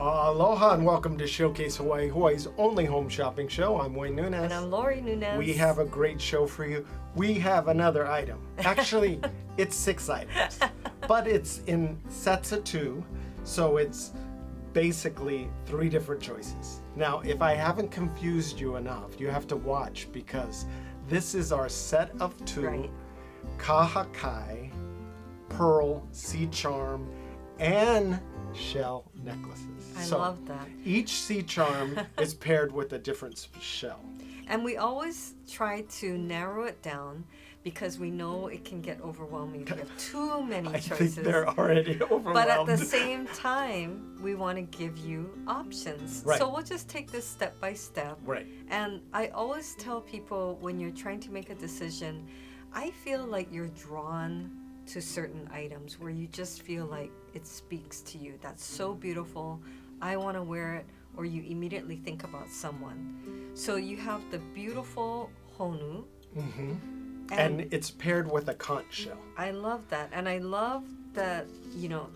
Aloha and welcome to Showcase Hawaii, Hawaii's only home shopping show. I'm Wayne Nunez. And I'm Lori Nunez. We have a great show for you. We have another item. Actually, it's 6 items, but it's in sets of 2, so it's basically 3 different choices. Now, if I haven't confused you enough, you have to watch because this is our set of 2 Right. Kahakai Pearl Sea Charm and shell necklaces. I love that. Each sea charm is paired with a different shell. And we always try to narrow it down because we know it can get overwhelming if you have too many I choices. think they're already overwhelmed. But at the same time, we want to give you options. Right. So we'll just take this step by step. Right. And I always tell people when you're trying to make a decision, I feel like you're drawn to certain items where you just feel like it speaks to you. That's so beautiful. I want to wear it. Or you immediately think about someone. So you have the beautiful honu. Mm-hmm. And it's paired with a conch shell. I love that. And I love that,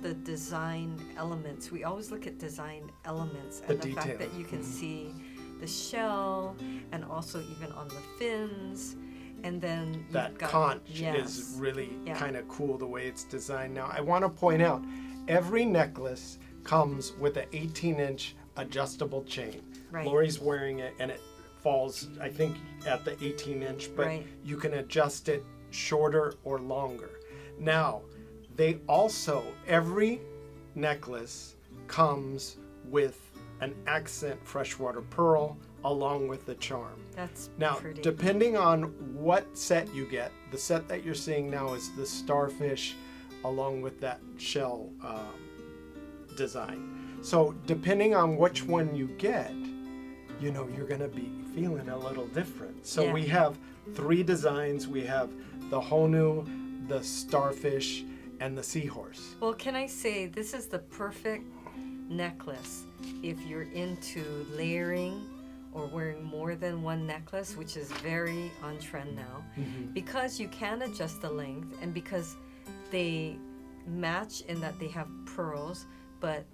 the design elements. We always look at design elements and the fact that you can see the shell and also even on the fins. And then that conch is really kind of cool the way it's designed. Now, I want to point out, every necklace comes with an 18-inch adjustable chain. Right. Lori's wearing it and it falls, I think, at the 18-inch, but you can adjust it shorter or longer. Now, every necklace comes with an accent freshwater pearl along with the charm. That's now, pretty. Depending on what set you get, the set that you're seeing now is the starfish along with that shell design. So depending on which one you get, you're going to be feeling a little different. So we have 3 designs. We have the honu, the starfish, and the seahorse. Well, can I say this is the perfect necklace if you're into layering or wearing more than one necklace, which is very on trend now, because you can adjust the length and because they match in that they have pearls, but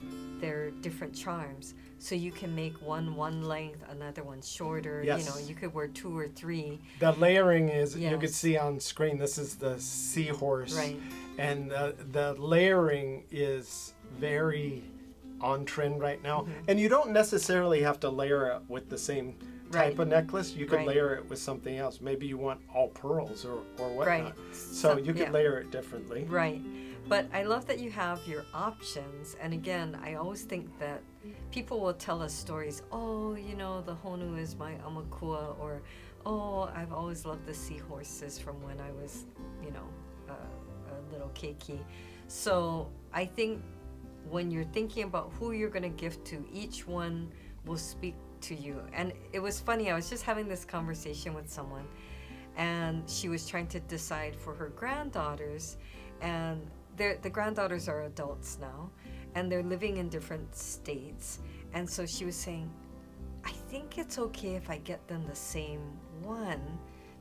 they're different charms. So you can make one length, another one shorter. Yes. You could wear 2 or 3. The layering is, you can see on screen, this is the seahorse. Right. And the layering is very on trend right now. And you don't necessarily have to layer it with the same type of necklace. You could layer it with something else. Maybe you want all pearls or whatnot. Right. So you could layer it differently. Right. But I love that you have your options. And again, I always think that people will tell us stories. Oh, the honu is my amakua, or I've always loved the seahorses from when I was, a little keiki. So I think when you're thinking about who you're going to gift to, each one will speak to you. And it was funny, I was just having this conversation with someone, and she was trying to decide for her granddaughters, and the granddaughters are adults now, and they're living in different states. And so she was saying, I think it's okay if I get them the same one,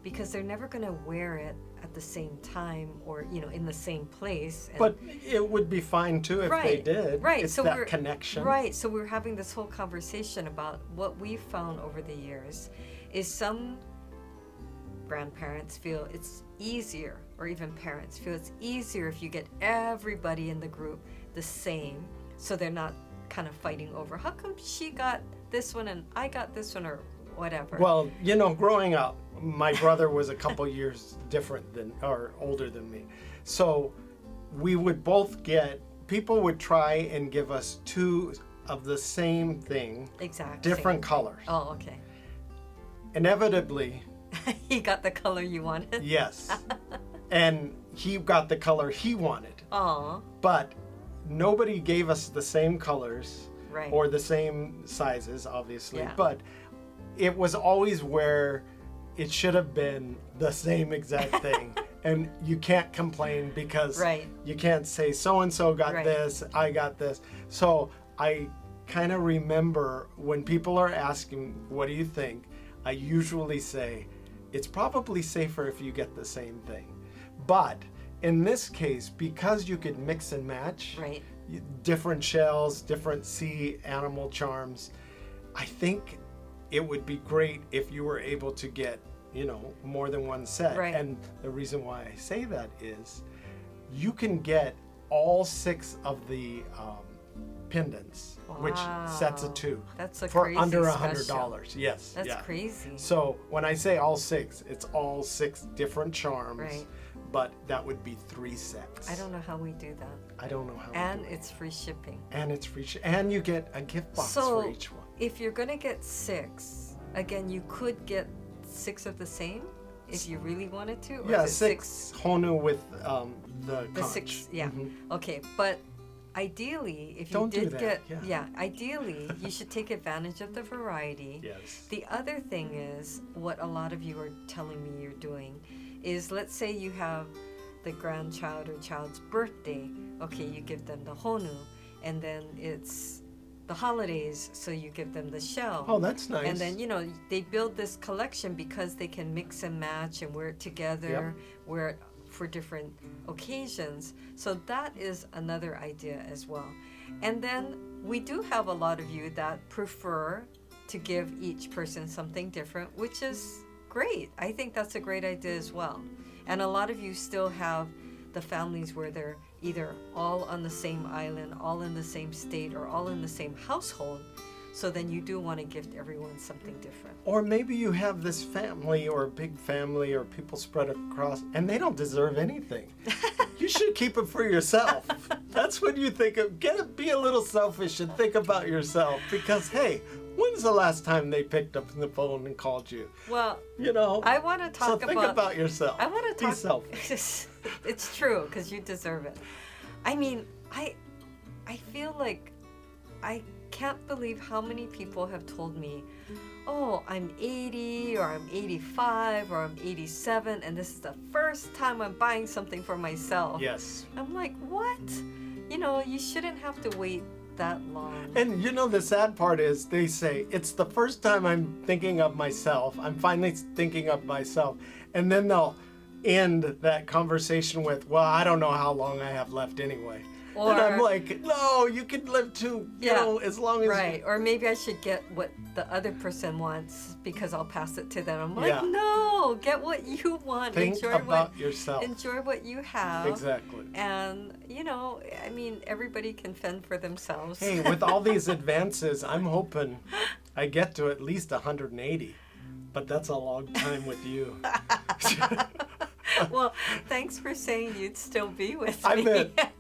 because they're never going to wear it at the same time or, in the same place. And but it would be fine too if they did. Right. It's so that connection. Right. So we're having this whole conversation about what we've found over the years is some grandparents feel it's easier, or even parents feel it's easier if you get everybody in the group the same, so they're not kind of fighting over how come she got this one and I got this one or whatever. Well, growing up, my brother was a couple years older than me. So we would both people would try and give us 2 of the same thing. Exactly. Different colors. Oh, okay. Inevitably. He got the color you wanted? Yes. And he got the color he wanted. Aw. But nobody gave us the same colors. Right. Or the same sizes, obviously. Yeah. But it was always where it should have been the same exact thing. And you can't complain because you can't say so-and-so got this, I got this. So I kind of remember when people are asking, what do you think? I usually say, it's probably safer if you get the same thing. But in this case, because you could mix and match, different shells, different sea animal charms. I think it would be great if you were able to get, more than one set. Right. And the reason why I say that is you can get all 6 of the pendants, which sets of 2. That's a for crazy under special. $100. Yes. That's crazy. So when I say all 6, it's all 6 different charms. Right. But that would be 3 sets. I don't know how we do that. I don't know how. And we do it's free shipping. And it's free and you get a gift box for each one. If you're gonna get 6, again, you could get 6 of the same if you really wanted to. Or Yeah, is it 6 honu with the conch. 6. Yeah. Mm-hmm. Okay, but ideally, if you Don't do did that, get yeah. ideally, you should take advantage of the variety. Yes. The other thing is what a lot of you are telling me you're doing is, let's say you have the grandchild or child's birthday. Okay, you give them the honu, and then it's the holidays, so you give them the shell. Oh, that's nice. And then, they build this collection because they can mix and match and wear it together, wear it for different occasions. So that is another idea as well. And then we do have a lot of you that prefer to give each person something different, which is great. I think that's a great idea as well. And a lot of you still have the families where they're either all on the same island, all in the same state, or all in the same household. So then you do want to gift everyone something different. Or maybe you have this family or a big family or people spread across and they don't deserve anything. You should keep it for yourself. That's when you think of, be a little selfish and think about yourself, because hey, when's the last time they picked up the phone and called you? Well, I want to talk so think about yourself. I want to talk. Be selfish. It's true, because you deserve it. I mean, I feel like I can't believe how many people have told me, oh, I'm 80 or I'm 85 or I'm 87 and this is the first time I'm buying something for myself. Yes. I'm like, what? You shouldn't have to wait that long. And the sad part is they say, it's the first time I'm thinking of myself. I'm finally thinking of myself. And then they'll end that conversation with, well, I don't know how long I have left anyway. Or, and I'm like, no, you can live too, as long as... Right, or maybe I should get what the other person wants because I'll pass it to them. I'm like, no, get what you want. Think about yourself. Enjoy what you have. Exactly. And, everybody can fend for themselves. Hey, with all these advances, I'm hoping I get to at least 180. But that's a long time with you. Well, thanks for saying you'd still be with I me. bet.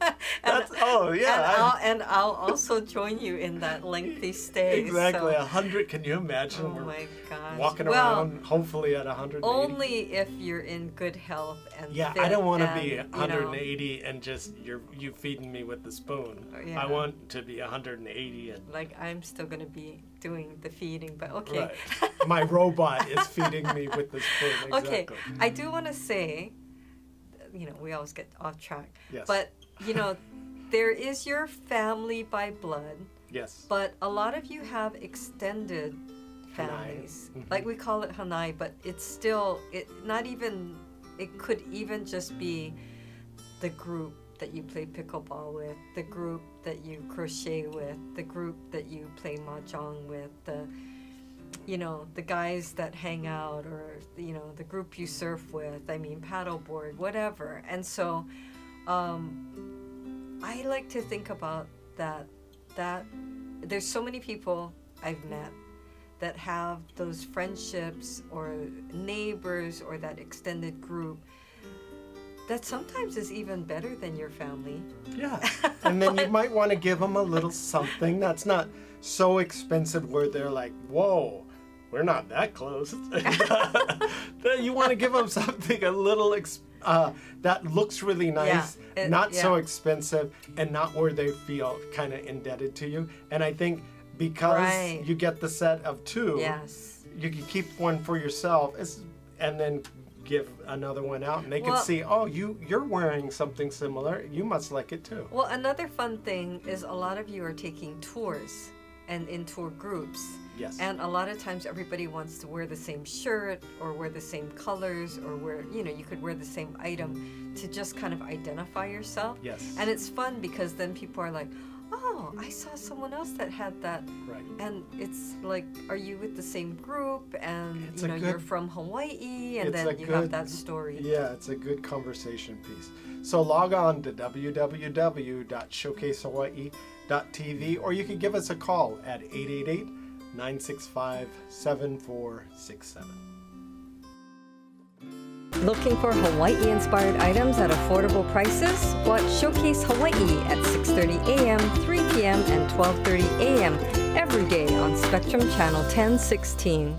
And I'll also join you in that lengthy stay. Exactly, so. 100. Can you imagine? Oh my gosh. Walking around, hopefully at 180. Only if you're in good health and fit. I don't want to be 180 and just you feeding me with the spoon. Yeah. I want to be 180 and. Like I'm still gonna be doing the feeding, but okay. Right. My robot is feeding me with the spoon. Exactly. Okay, I do want to say, we always get off track. Yes. But there is your family by blood. Yes. But a lot of you have extended families. Mm-hmm. Like we call it Hanai, but it's still it could even just be the group that you play pickleball with, the group that you crochet with, the group that you play mahjong with, the guys that hang out, or the group you surf with, paddleboard, whatever. And so I like to think about that there's so many people I've met that have those friendships or neighbors or that extended group that sometimes is even better than your family. Yeah. And then you might want to give them a little something that's not so expensive where they're like, whoa, we're not that close. You want to give them something a little that looks really nice, so expensive, and not where they feel kind of indebted to you. And I think because you get the set of 2, you can keep one for yourself and then give another one out, and they can see, oh, you're wearing something similar. You must like it too. Well, another fun thing is a lot of you are taking tours and in tour groups. Yes. And a lot of times everybody wants to wear the same shirt or wear the same colors or wear, you could wear the same item to just kind of identify yourself. Yes. And it's fun because then people are like, oh, I saw someone else that had that. Right. And it's like, are you with the same group? And, It's you're from Hawaii, and then you have that story. Yeah, it's a good conversation piece. So log on to www.showcasehawaii.tv, or you can give us a call at 888-965-7467. Looking for Hawaii-inspired items at affordable prices? Watch Showcase Hawaii at 6:30 a.m., 3 p.m., and 12:30 a.m. every day on Spectrum Channel 1016.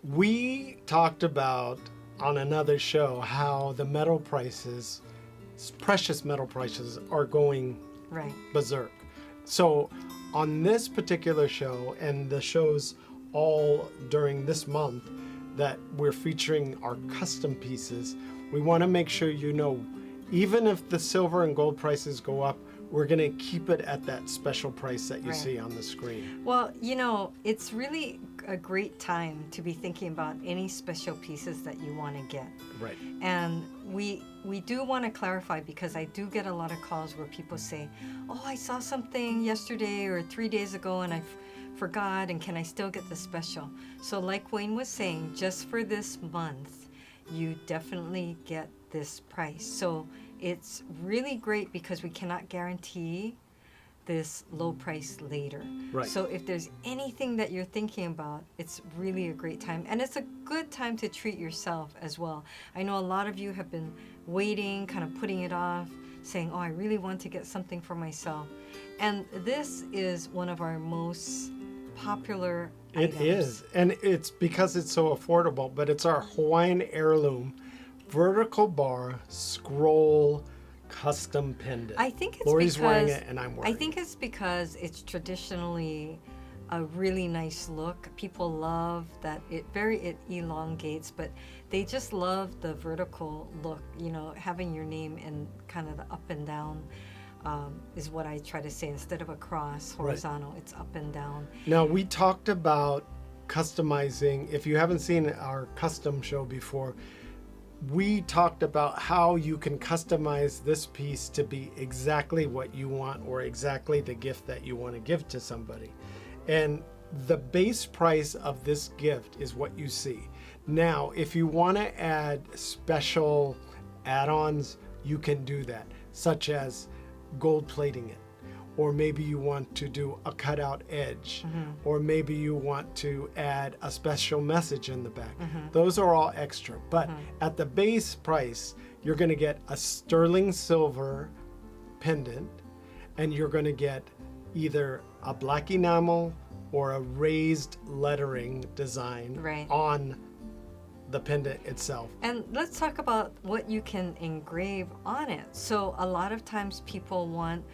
We talked about on another show how the metal prices, precious metal prices, are going berserk. So on this particular show, and the shows all during this month that we're featuring our custom pieces, we want to make sure even if the silver and gold prices go up, we're going to keep it at that special price that you see on the screen. Well, it's really a great time to be thinking about any special pieces that you want to get. Right. And we do want to clarify, because I do get a lot of calls where people say, oh, I saw something yesterday or 3 days ago and I forgot, and can I still get the special? So like Wayne was saying, just for this month, you definitely get this price. So it's really great because we cannot guarantee this low price later. Right. So if there's anything that you're thinking about, it's really a great time. And it's a good time to treat yourself as well. I know a lot of you have been waiting, kind of putting it off, saying, oh, I really want to get something for myself. And this is one of our most popular items. It is, and it's because it's so affordable, but it's our Hawaiian heirloom vertical bar scroll custom pendant. I think it's Lori's because wearing it and I'm wearing it. I think it's because it's traditionally a really nice look. People love that it elongates, but they just love the vertical look, having your name in kind of the up and down. Is what I try to say. Instead of a cross horizontal, it's up and down. Now, we talked about customizing. If you haven't seen our custom show before, we talked about how you can customize this piece to be exactly what you want or exactly the gift that you want to give to somebody. And the base price of this gift is what you see. Now, if you want to add special add-ons, you can do that, such as gold plating it, or maybe you want to do a cutout edge, or maybe you want to add a special message in the back. Those are all extra, but at the base price, you're going to get a sterling silver pendant, and you're going to get either a black enamel or a raised lettering design on the pendant itself. And let's talk about what you can engrave on it. So a lot of times people want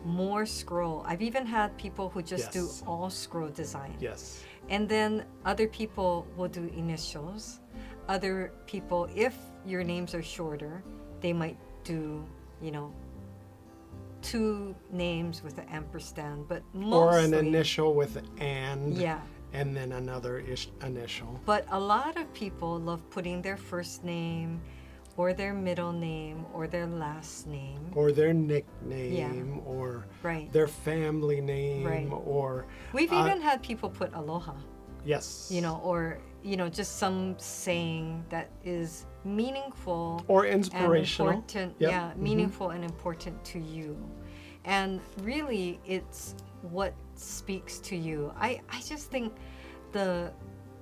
more scroll. I've even had people who just do all scroll design. Yes. And then other people will do initials. Other people, if your names are shorter, they might do, 2 names with an ampersand, but mostly, or an initial with an and then another initial. But a lot of people love putting their first name or their middle name or their last name. Or their nickname or their family name or... We've even had people put aloha. Yes. Or, just some saying that is meaningful. Or inspirational. And important, meaningful and important to you. And really, it's what speaks to you. I just think the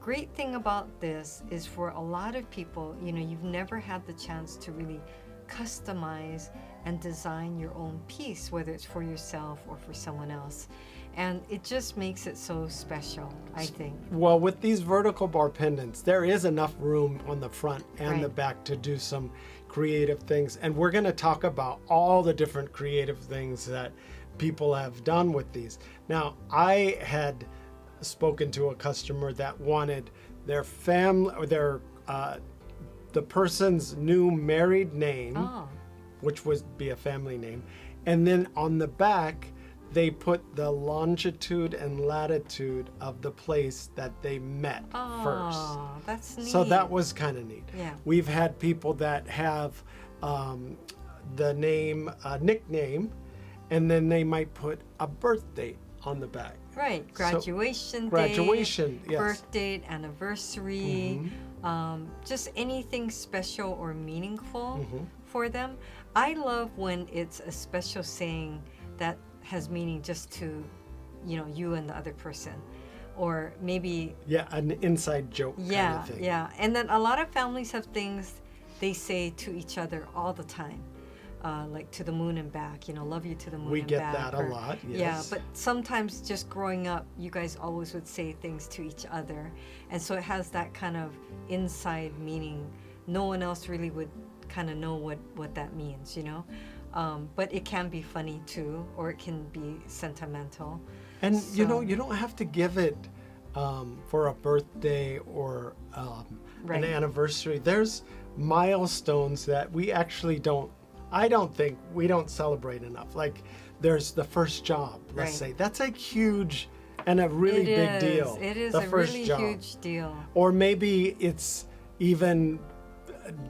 great thing about this is for a lot of people, you've never had the chance to really customize and design your own piece, whether it's for yourself or for someone else. And it just makes it so special, I think. Well, with these vertical bar pendants, there is enough room on the front and the back to do some creative things. And we're going to talk about all the different creative things that people have done with these. Now, I had spoken to a customer that wanted their family, or the person's new married name, which would be a family name, and then on the back they put the longitude and latitude of the place that they met first. Oh, that's neat. So that was kind of neat. Yeah. We've had people that have the name, nickname, and then they might put a birth date on the back. Right. Graduation Graduation, date, yes. birth date, anniversary, just anything special or meaningful for them. I love when it's a special saying that has meaning just to, you and the other person. Or maybe... Yeah, an inside joke kind of thing. Yeah. And then a lot of families have things they say to each other all the time. Like to the moon and back, love you to the moon and back. We get that a lot, yes. Yeah, but sometimes just growing up, you guys always would say things to each other. And so it has that kind of inside meaning. No one else really would kind of know what that means, But it can be funny too, or it can be sentimental. And you don't have to give it for a birthday or an anniversary. There's milestones that we actually I don't think we don't celebrate enough. Like there's the first job, let's say. That's a huge and a really big deal. It is the a first really job. huge deal. Or maybe it's even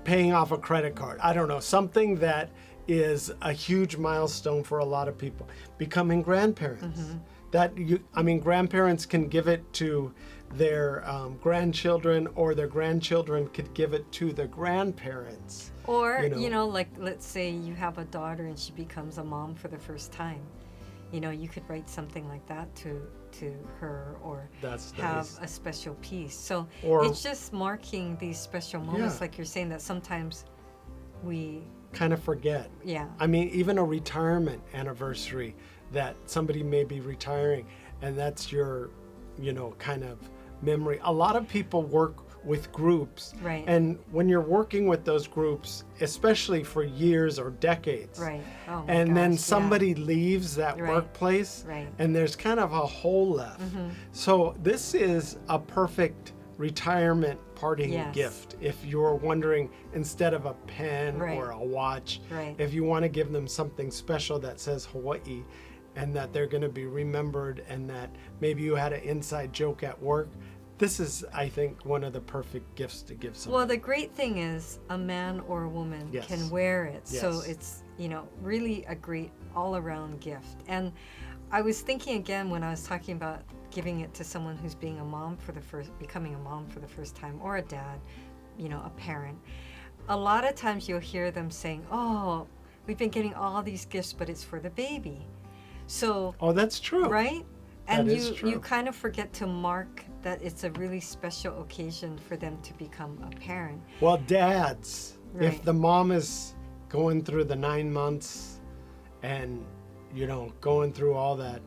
paying off a credit card. I don't know. Something that is a huge milestone for a lot of people. Becoming grandparents. Grandparents can give it to their grandchildren, or their grandchildren could give it to their grandparents. Or, like let's say you have a daughter and she becomes a mom for the first time. You could write something like that to her, or have a special piece. So it's just marking these special moments, like you're saying, that sometimes we kind of forget. Yeah. Even a retirement anniversary, that somebody may be retiring, and that's your, kind of memory. A lot of people work with groups. Right. And when you're working with those groups, especially for years or decades, right. Oh my and gosh, then somebody leaves that workplace, right. and there's kind of a hole left. So this is a perfect retirement parting gift. If you're wondering, instead of a pen or a watch, if you want to give them something special that says Hawaii, and that they're going to be remembered, and that maybe you had an inside joke at work, this is, I think, one of the perfect gifts to give someone. Well, the great thing is a man or a woman can wear it. Yes. So it's, really a great all-around gift. And I was thinking again when I was talking about giving it to someone who's becoming a mom for the first time, or a dad, a parent. A lot of times you'll hear them saying, "Oh, we've been getting all these gifts, but it's for the baby." So that's true. Right? And that is true. You kind of forget to mark that it's a really special occasion for them to become a parent. Well, dads, if the mom is going through the 9 months and, going through all that.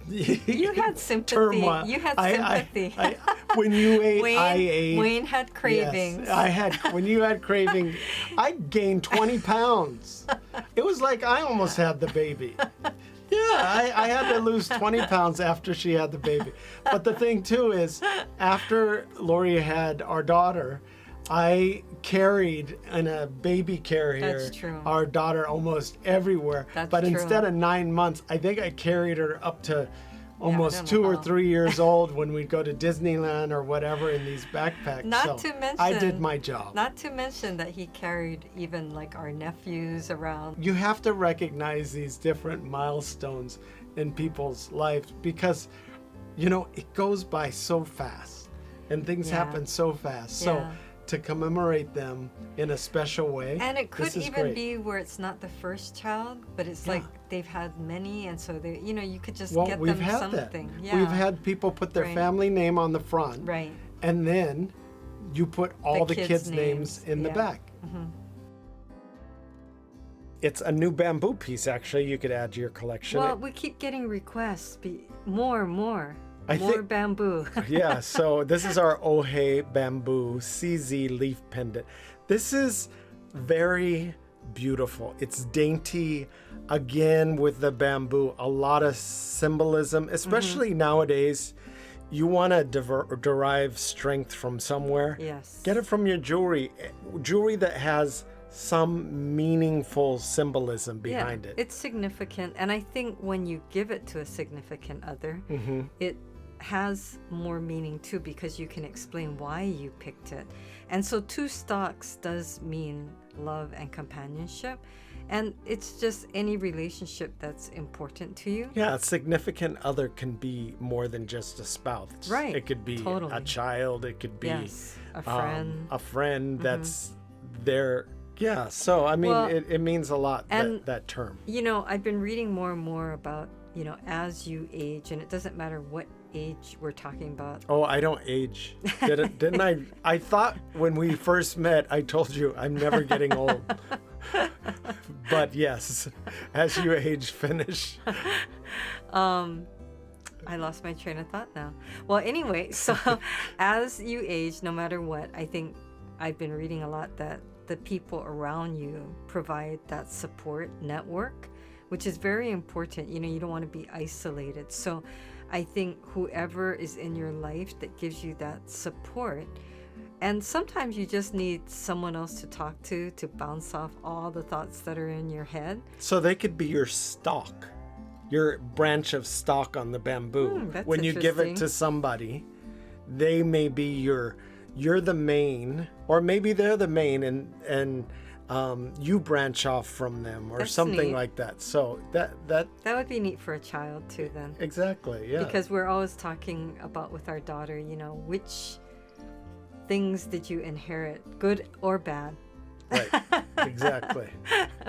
You had sympathy. Turmoil. You had sympathy. When you ate, Wayne, I ate. Wayne had cravings. Yes, when you had craving, I gained 20 pounds. It was like I almost had the baby. Yeah, I had to lose 20 pounds after she had the baby. But the thing, too, is after Lori had our daughter, I carried in a baby carrier our daughter almost everywhere. But instead of 9 months, I think I carried her up to almost 2 or 3 years old when we'd go to Disneyland or whatever in these backpacks. Not to mention, I did my job. Not to mention that he carried even like our nephews around. You have to recognize these different milestones in people's lives because, it goes by so fast and things happen so fast. So to commemorate them in a special way. And it could even be where it's not the first child, but it's like they've had many, and so they, you could just get them something. That. Yeah. We've had people put their family name on the front, and then you put all the kids' names in the back. It's a new bamboo piece, actually, you could add to your collection. Well, we keep getting requests, more bamboo. Yeah, so this is our Ohei bamboo CZ leaf pendant. This is very beautiful. It's dainty, again, with the bamboo. A lot of symbolism, especially nowadays. You want to derive strength from somewhere. Yes. Get it from your jewelry. Jewelry that has some meaningful symbolism behind it. It's significant. And I think when you give it to a significant other, it has more meaning too, because you can explain why you picked it. And so 2 stalks does mean love and companionship. And it's just any relationship that's important to you. Yeah, a significant other can be more than just a spouse. Right. It could be a child. It could be a friend. A friend that's there. Yeah. So, I mean, it means a lot, that term. You know, I've been reading more and more about, you know, as you age, and it doesn't matter what age we're talking about. Oh, I don't age. Didn't I? I thought when we first met, I told you I'm never getting old. But yes, as you age, finish. I lost my train of thought now. Well, anyway, so as you age, no matter what, I think I've been reading a lot that the people around you provide that support network, which is very important. You know, you don't want to be isolated. So I think whoever is in your life that gives you that support, and sometimes you just need someone else to talk to bounce off all the thoughts that are in your head. So they could be your stalk, your branch of stalk on the bamboo. When you give it to somebody, they may be you're the main, or maybe they're the main, and you branch off from them, or something like that. So that would be neat for a child too, then. Exactly, yeah. Because we're always talking about with our daughter, you know, which things did you inherit, good or bad? Right, exactly.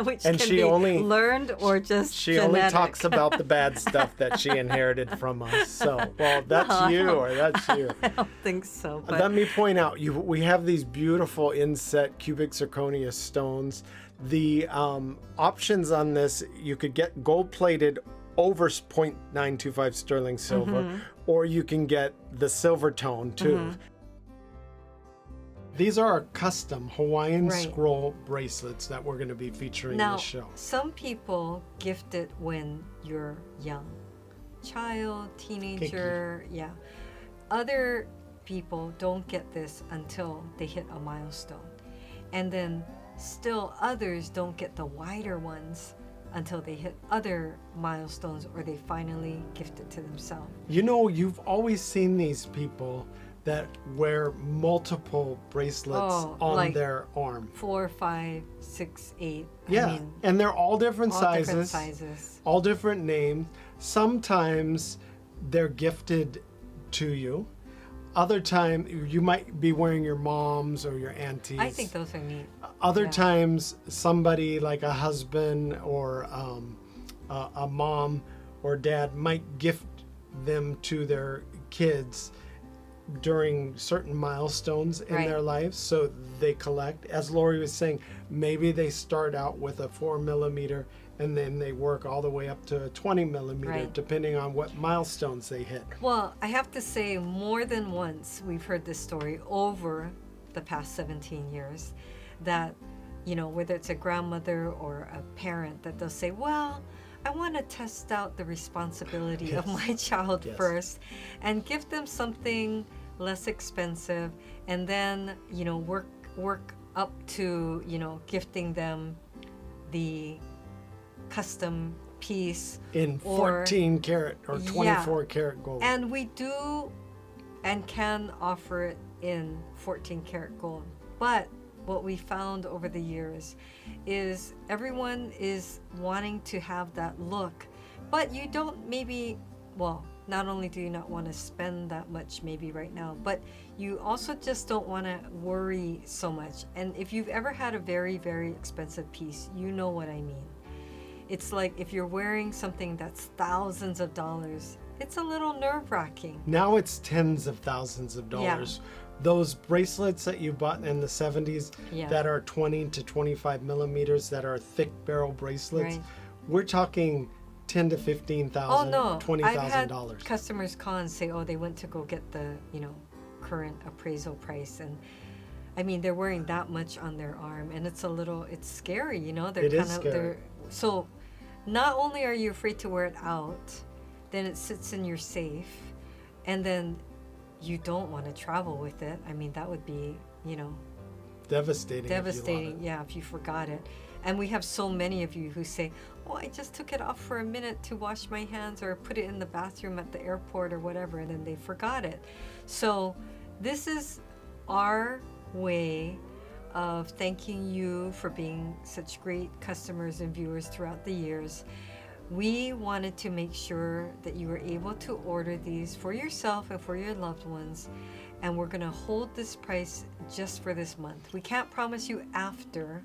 Which and can she be only learned or just she genetic. only talks about the bad stuff that she inherited from us. So, well, that's you or that's you. I don't think so. But let me point out, we have these beautiful inset cubic zirconia stones. The options on this, you could get gold-plated over 0.925 sterling silver, or you can get the silver tone too. These are our custom Hawaiian scroll bracelets that we're going to be featuring in the show. Some people gift it when you're young. Child, teenager, yeah. Other people don't get this until they hit a milestone. And then still others don't get the wider ones until they hit other milestones, or they finally gift it to themselves. You know, you've always seen these people that wear multiple bracelets on like their arm. 4, 5, 6, 8. Yeah, I mean, and they're all different sizes, all different names. Sometimes they're gifted to you. Other time you might be wearing your mom's or your auntie's. I think those are neat. Other times somebody like a husband or a mom or dad might gift them to their kids during certain milestones in their lives, so they collect. As Lori was saying, maybe they start out with a 4mm and then they work all the way up to a 20mm, depending on what milestones they hit. Well, I have to say, more than once we've heard this story over the past 17 years that, you know, whether it's a grandmother or a parent, that they'll say, well, I want to test out the responsibility of my child first and give them something less expensive, and then, you know, work up to, you know, gifting them the custom piece in 14 karat or 24 karat gold. And we do and can offer it in 14 karat gold. But what we found over the years is everyone is wanting to have that look, but you don't maybe, well, not only do you not want to spend that much maybe right now, but you also just don't want to worry so much. And if you've ever had a very, very expensive piece, you know what I mean. It's like if you're wearing something that's thousands of dollars, it's a little nerve-wracking. Now it's tens of thousands of dollars. Yeah. Those bracelets that you bought in the 70s that are 20 to 25 millimeters, that are thick barrel bracelets, we're talking 10 to 15,000, $20,000. I've had customers call and say, oh, they went to go get the, you know, current appraisal price, and I mean, they're wearing that much on their arm, and it's scary, you know. They're kind of scary. So not only are you afraid to wear it out, then it sits in your safe, and then you don't want to travel with it. I mean, that would be, you know, devastating. Devastating, yeah, if you forgot it. And we have so many of you who say, oh, I just took it off for a minute to wash my hands or put it in the bathroom at the airport or whatever, and then they forgot it. So this is our way of thanking you for being such great customers and viewers throughout the years. We wanted to make sure that you were able to order these for yourself and for your loved ones, and we're going to hold this price just for this month. We can't promise you after,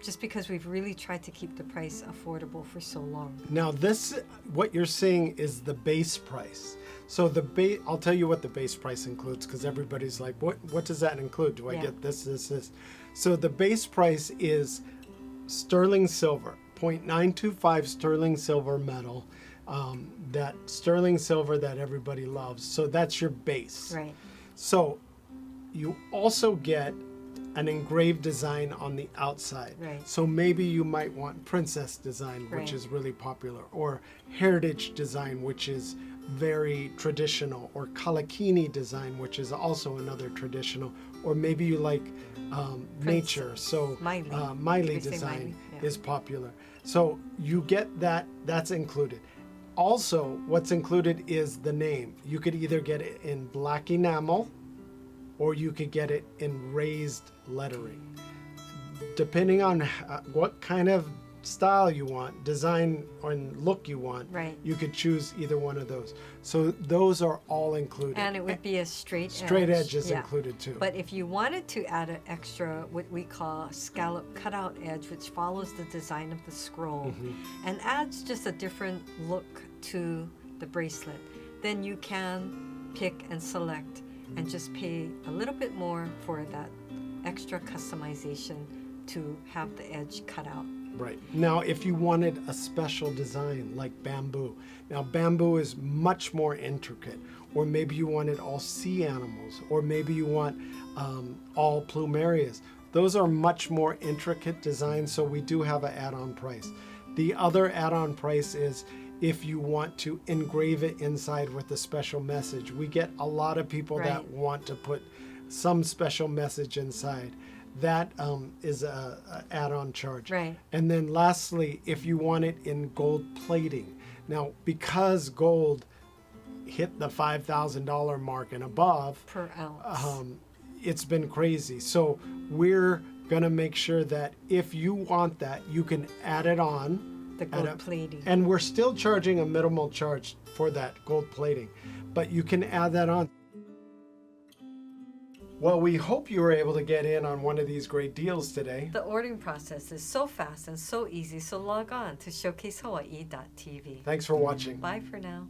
just because we've really tried to keep the price affordable for so long. Now this, what you're seeing is the base price. So I'll tell you what the base price includes, because everybody's like, what does that include? Do I get this? So the base price is sterling silver, 0.925 sterling silver metal, that sterling silver that everybody loves. So that's your base. Right. So you also get an engraved design on the outside. Right. So maybe you might want princess design, which is really popular, or heritage design, which is very traditional, or kalakini design, which is also another traditional, or maybe you like nature. So Maile design is popular. So you get that, that's included. Also, what's included is the name. You could either get it in black enamel, or you could get it in raised lettering. Depending on what kind of style you want, design or look you want, you could choose either one of those. So those are all included. And it would be a straight edge. Straight edge is included too. But if you wanted to add an extra, what we call scallop cutout edge, which follows the design of the scroll and adds just a different look to the bracelet, then you can pick and select and just pay a little bit more for that extra customization to have the edge cut out. Right. Now, if you wanted a special design like bamboo, now bamboo is much more intricate, or maybe you wanted all sea animals, or maybe you want all plumarias. Those are much more intricate designs, so we do have an add-on price. The other add-on price is if you want to engrave it inside with a special message. We get a lot of people that want to put some special message inside. That is a add-on charge. Right. And then lastly, if you want it in gold plating. Now, because gold hit the $5,000 mark and above per ounce, it's been crazy. So we're gonna make sure that if you want that, you can add it on. The gold plating. And we're still charging a minimal charge for that gold plating, but you can add that on. Well, we hope you were able to get in on one of these great deals today. The ordering process is so fast and so easy, so log on to showcasehawaii.tv. Thanks for watching. Bye for now.